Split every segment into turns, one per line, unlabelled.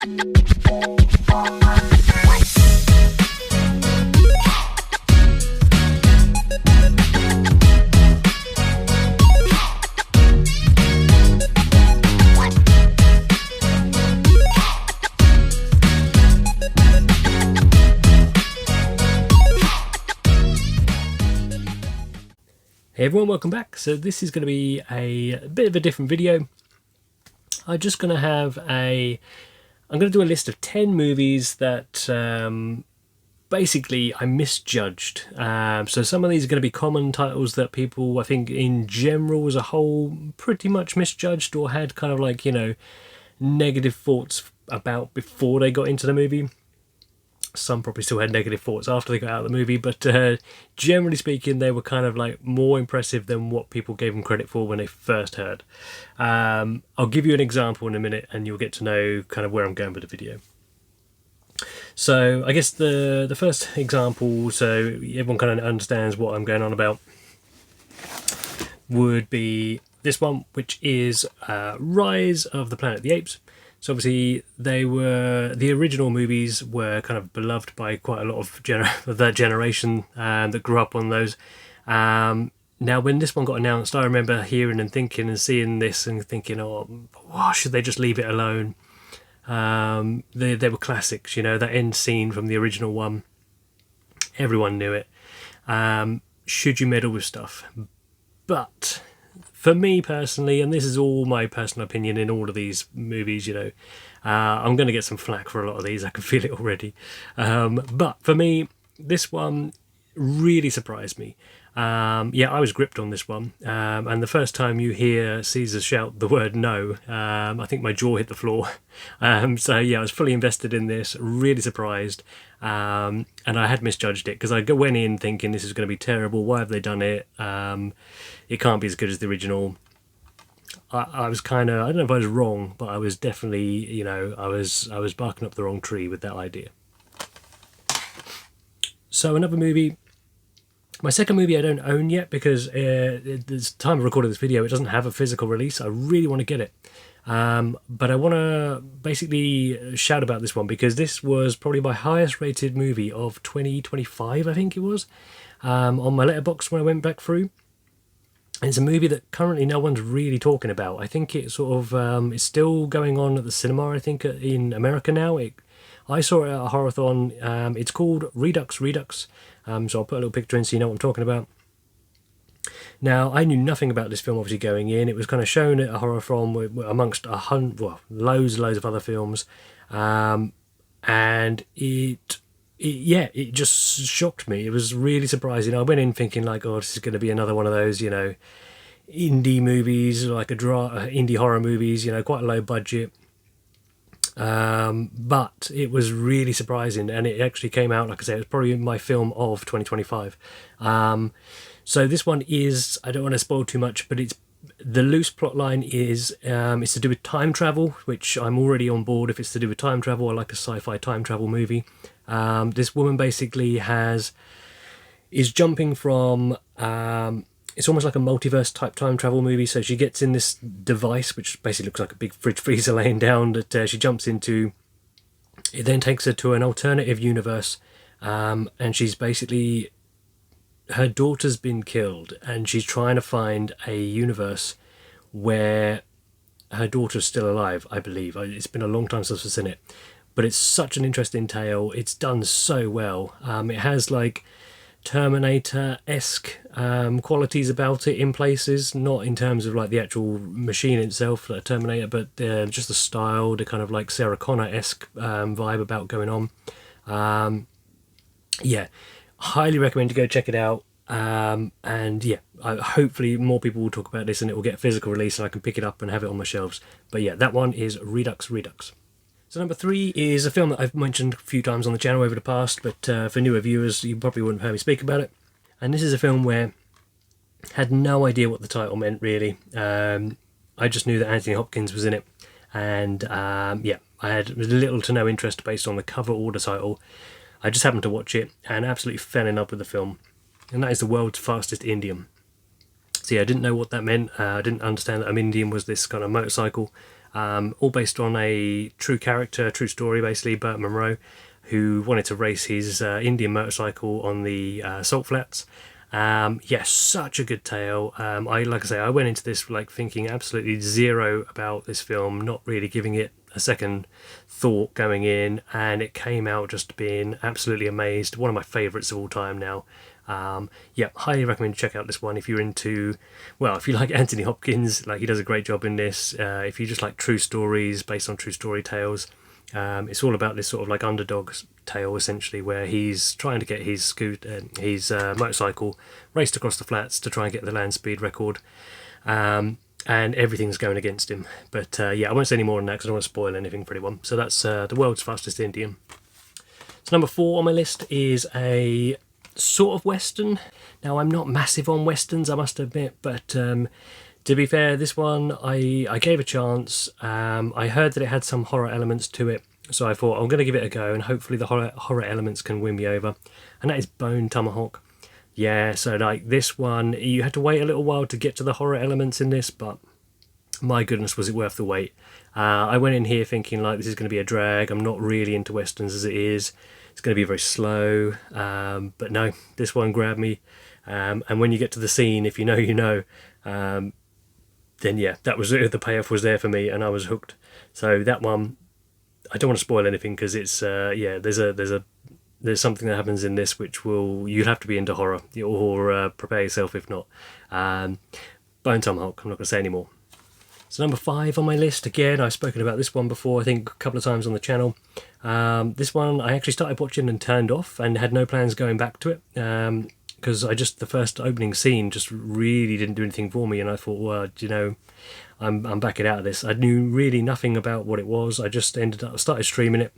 Hey everyone, welcome back. So this is going to be a bit of a different video. I'm just going to I'm going to do a list of 10 movies that basically I misjudged. So some of these are going to be common titles that people, I think in general as a whole, pretty much misjudged or had kind of like, negative thoughts about before they got into the movie. Some probably still had negative thoughts after they got out of the movie, but generally speaking, they were kind of like more impressive than what people gave them credit for when they first heard. I'll give you an example in a minute and you'll get to know kind of where I'm going with the video. So I guess the first example, so everyone kind of understands what I'm going on about, would be this one, which is Rise of the Planet of the Apes. So obviously the original movies were kind of beloved by quite a lot of that generation that grew up on those. Now when this one got announced, I remember hearing and thinking and seeing this and thinking, oh, should they just leave it alone? They were classics, that end scene from the original one. Everyone knew it. Should you meddle with stuff? But for me personally, and this is all my personal opinion in all of these movies, I'm going to get some flack for a lot of these. I can feel it already. But for me, this one really surprised me. I was gripped on this one. And the first time you hear Caesar shout the word no, I think my jaw hit the floor. I was fully invested in this, really surprised. And I had misjudged it because I went in thinking this is going to be terrible. Why have they done it? It can't be as good as the original. I was kind of, I don't know if I was wrong, but I was definitely, I was barking up the wrong tree with that idea. So another movie, my second movie I don't own yet because at the time of recording this video, it doesn't have a physical release. I really want to get it. But I want to basically shout about this one because this was probably my highest rated movie of 2025, I think it was, on my letterbox when I went back through. And it's a movie that currently no one's really talking about. I think it sort of it's still going on at the cinema, I think, in America now. I saw it at a Horathon. It's called Redux. So I'll put a little picture in so you know what I'm talking about. Now, I knew nothing about this film, obviously, going in. It was kind of shown at a Horathon amongst loads of other films. And it just shocked me. It was really surprising. I went in thinking like, oh, this is going to be another one of those, indie movies, like indie horror movies, quite a low budget. But it was really surprising, and it actually came out, like I said, it was probably my film of 2025. So this one is, I don't want to spoil too much, but the loose plot line is it's to do with time travel, which I'm already on board. If it's to do with time travel, I like a sci-fi time travel movie. This woman basically is jumping from it's almost like a multiverse type time travel movie. So she gets in this device, which basically looks like a big fridge freezer laying down, that she jumps into. It then takes her to an alternative universe, and she's basically, her daughter's been killed, and she's trying to find a universe where her daughter's still alive, I believe. It's been a long time since I've seen it, but it's such an interesting tale. It's done so well. It has like Terminator-esque qualities about it in places, not in terms of like the actual machine itself, like Terminator, but just the style, the kind of like Sarah Connor-esque vibe about going on. Highly recommend you go check it out. Hopefully more people will talk about this and it will get a physical release and I can pick it up and have it on my shelves. But yeah, that one is Redux. So number 3 is a film that I've mentioned a few times on the channel over the past, but for newer viewers, you probably wouldn't have heard me speak about it. And this is a film where I had no idea what the title meant, really. I just knew that Anthony Hopkins was in it. And I had little to no interest based on the cover or the title. I just happened to watch it and absolutely fell in love with the film. And that is The World's Fastest Indian. So yeah, I didn't know what that meant. I didn't understand that Indian was this kind of motorcycle. all based on a true character, true story, basically, Burt Munro, who wanted to race his Indian motorcycle on the salt flats. Yes, such a good tale. Like I say, I went into this like thinking absolutely zero about this film, not really giving it a second thought going in, and it came out just being absolutely amazed. One of my favourites of all time now. Yeah, highly recommend you check out this one if you're into, well, if you like Anthony Hopkins, like he does a great job in this. If you just like true stories based on true story tales, it's all about this sort of like underdog tale essentially, where he's trying to get his motorcycle raced across the flats to try and get the land speed record, and everything's going against him. But yeah, I won't say any more than that because I don't want to spoil anything for anyone. So that's The World's Fastest Indian. So number 4 on my list is a sort of western. Now, I'm not massive on westerns, I must admit, but to be fair, this one I gave a chance. I heard that it had some horror elements to it, so I thought I'm going to give it a go, and hopefully the horror elements can win me over. And that is Bone Tomahawk. Yeah, so like this one, you had to wait a little while to get to the horror elements in this, but my goodness, was it worth the wait. I went in here thinking like this is going to be a drag. I'm not really into westerns as it is. It's going to be very slow, but no, this one grabbed me. And when you get to the scene, if you know, you know, then yeah, that was it. The payoff was there for me, and I was hooked. So that one, I don't want to spoil anything because it's yeah, there's something that happens in this which you'll have to be into horror or prepare yourself if not. Bone Tomahawk, I'm not going to say any more. So number 5 on my list, again, I've spoken about this one before, I think a couple of times on the channel. This one I actually started watching and turned off and had no plans going back to it, because the first opening scene just really didn't do anything for me, and I thought, well, you know, I'm backing out of this. I knew really nothing about what it was. I just started streaming it,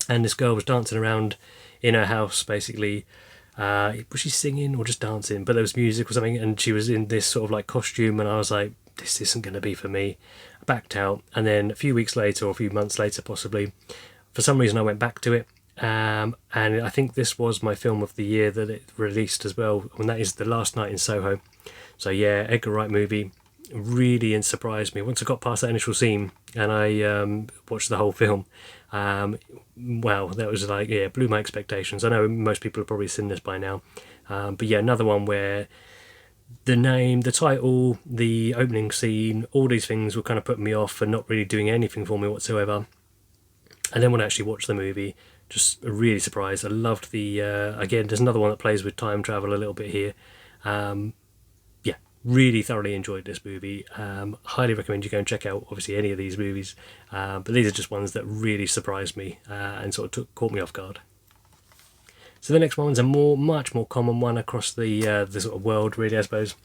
and this girl was dancing around in her house, basically. Was she singing or just dancing? But there was music or something, and she was in this sort of like costume, and I was like, this isn't going to be for me. I backed out, and then a few weeks later, or a few months later possibly, for some reason I went back to it, and I think this was my film of the year that it released as well, and that is The Last Night in Soho. So yeah, Edgar Wright movie, really surprised me. Once I got past that initial scene and I watched the whole film, wow, that was like, yeah, blew my expectations. I know most people have probably seen this by now, but yeah, another one where the name, the title, the opening scene, all these things were kind of putting me off and not really doing anything for me whatsoever. And then when I actually watched the movie, just really surprised. I loved the, again, there's another one that plays with time travel a little bit here. Yeah, really thoroughly enjoyed this movie. Highly recommend you go and check out, obviously, any of these movies. But these are just ones that really surprised me and sort of caught me off guard. So the next one's a much more common one across the sort of world, really, I suppose.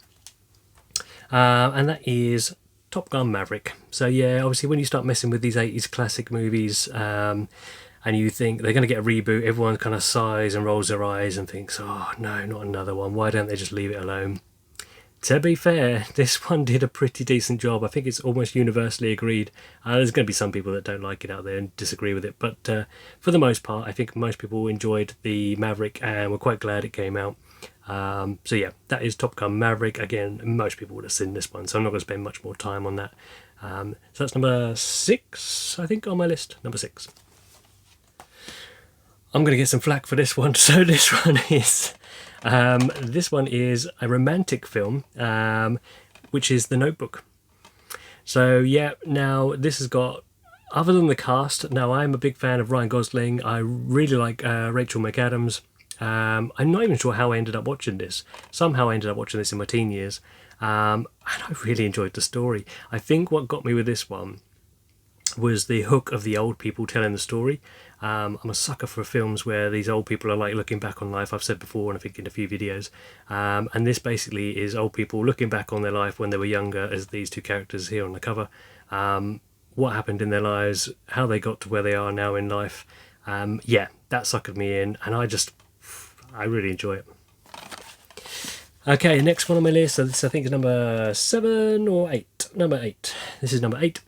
And that is Top Gun Maverick. So yeah, obviously when you start messing with these 80s classic movies, and you think they're going to get a reboot, everyone kind of sighs and rolls their eyes and thinks, oh no, not another one. Why don't they just leave it alone? To be fair, this one did a pretty decent job. I think it's almost universally agreed. There's going to be some people that don't like it out there and disagree with it, but for the most part, I think most people enjoyed the Maverick and were quite glad it came out. So yeah, that is Top Gun Maverick. Again, most people would have seen this one, so I'm not going to spend much more time on that. So that's number 6, I think, on my list. Number 6. I'm going to get some flack for this one. So this one is a romantic film, which is The Notebook. So yeah, now this has got, other than the cast, now I'm a big fan of Ryan Gosling. I really like Rachel McAdams. I'm not even sure how I ended up watching this. Somehow I ended up watching this in my teen years, and I really enjoyed the story. I think what got me with this one was the hook of the old people telling the story. I'm a sucker for films where these old people are like looking back on life. I've said before, and I think in a few videos, and this basically is old people looking back on their life when they were younger, as these two characters here on the cover. What happened in their lives, how they got to where they are now in life. Yeah, that suckered me in, and I really enjoy it. Okay, next one on my list, so this I think is number 7 or 8. Number 8. This is number 8.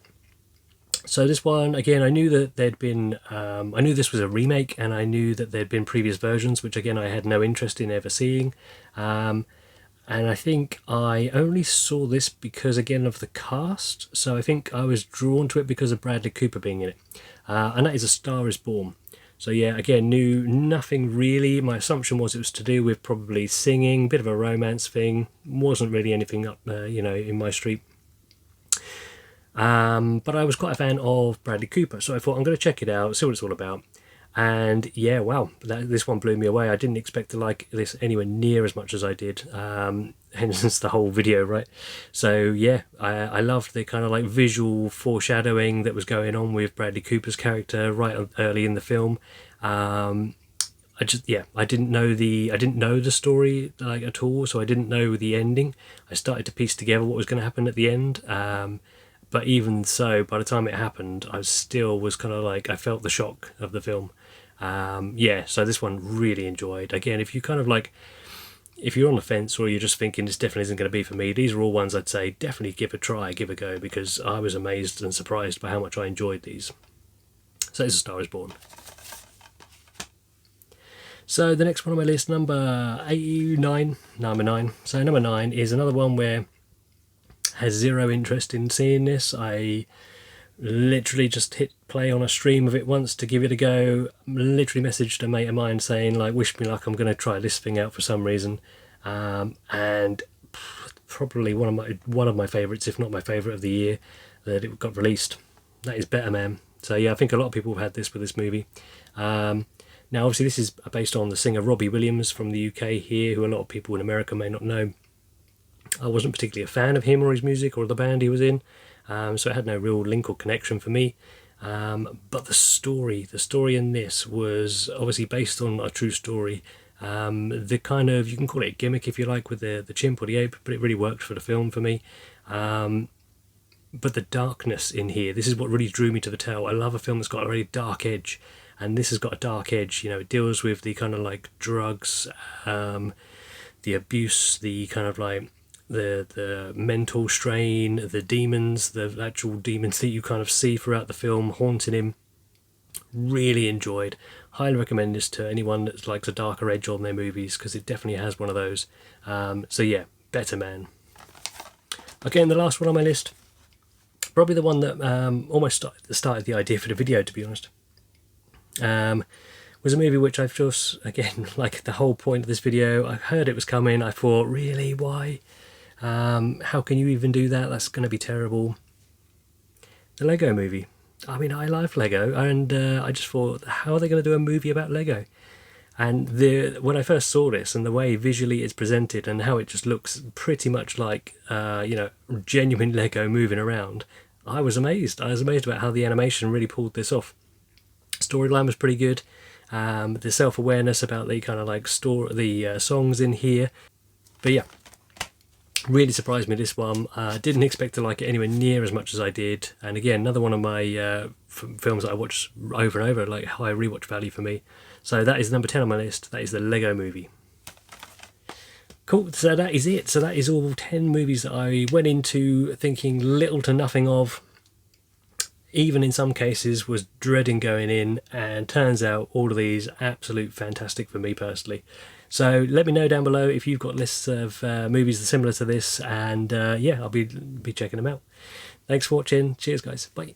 So this one, again, I knew that there'd been, I knew this was a remake, and I knew that there'd been previous versions, which again I had no interest in ever seeing. And I think I only saw this because, again, of the cast. So I think I was drawn to it because of Bradley Cooper being in it. And that is A Star is Born. So yeah, again, knew nothing really. My assumption was it was to do with probably singing, bit of a romance thing. Wasn't really anything up, in my street. But I was quite a fan of Bradley Cooper, so I thought I'm going to check it out, see what it's all about. And yeah, wow, this one blew me away. I didn't expect to like this anywhere near as much as I did. Hence the whole video, right? So yeah, I loved the kind of like visual foreshadowing that was going on with Bradley Cooper's character right early in the film. I didn't know the story like at all, so I didn't know the ending. I started to piece together what was going to happen at the end. But even so, by the time it happened, I still was kind of like, I felt the shock of the film. So this one really enjoyed. Again, if you kind of like, if you're on the fence or you're just thinking this definitely isn't going to be for me, these are all ones I'd say definitely give a try, give a go, because I was amazed and surprised by how much I enjoyed these. So it's A Star is Born. So the next one on my list, number 9. So number 9 is another one where has zero interest in seeing this. I literally just hit play on a stream of it once to give it a go. Literally messaged a mate of mine saying like, wish me luck, I'm going to try this thing out for some reason. And probably one of my favourites, if not my favourite of the year, that it got released. That is Better Man. So yeah, I think a lot of people have had this with this movie. Now obviously this is based on the singer Robbie Williams from the UK here, who a lot of people in America may not know. I wasn't particularly a fan of him or his music or the band he was in, so it had no real link or connection for me. But the story in this was obviously based on a true story. The kind of, you can call it a gimmick if you like, with the chimp or the ape, but it really worked for the film for me. But the darkness in here, this is what really drew me to the tale. I love a film that's got a very dark edge, and this has got a dark edge. You know, it deals with the kind of like drugs, the abuse, the kind of like the mental strain, the demons, the actual demons that you kind of see throughout the film haunting him. Really enjoyed. Highly recommend this to anyone that likes a darker edge on their movies, because it definitely has one of those. So yeah, Better Man. Okay, and the last one on my list, probably the one that almost started the idea for the video, to be honest. Was a movie which I've just, again, like the whole point of this video, I heard it was coming, I thought, really, why? How can you even do that? That's going to be terrible. The Lego Movie. I mean, I love Lego, and I just thought, how are they going to do a movie about Lego? And when I first saw this, and the way visually it's presented, and how it just looks pretty much like, genuine Lego moving around, I was amazed. I was amazed about how the animation really pulled this off. Storyline was pretty good. The self-awareness about the kind of like songs in here. But yeah, really surprised me, this one. Didn't expect to like it anywhere near as much as I did. And again, another one of my films that I watch over and over, like high rewatch value for me. So that is number 10 on my list. That is The Lego Movie. Cool, so that is it. So that is all 10 movies that I went into thinking little to nothing of. Even in some cases was dreading going in, and turns out all of these absolute fantastic for me personally. So let me know down below if you've got lists of movies similar to this, and yeah, I'll be checking them out. Thanks for watching. Cheers guys. Bye.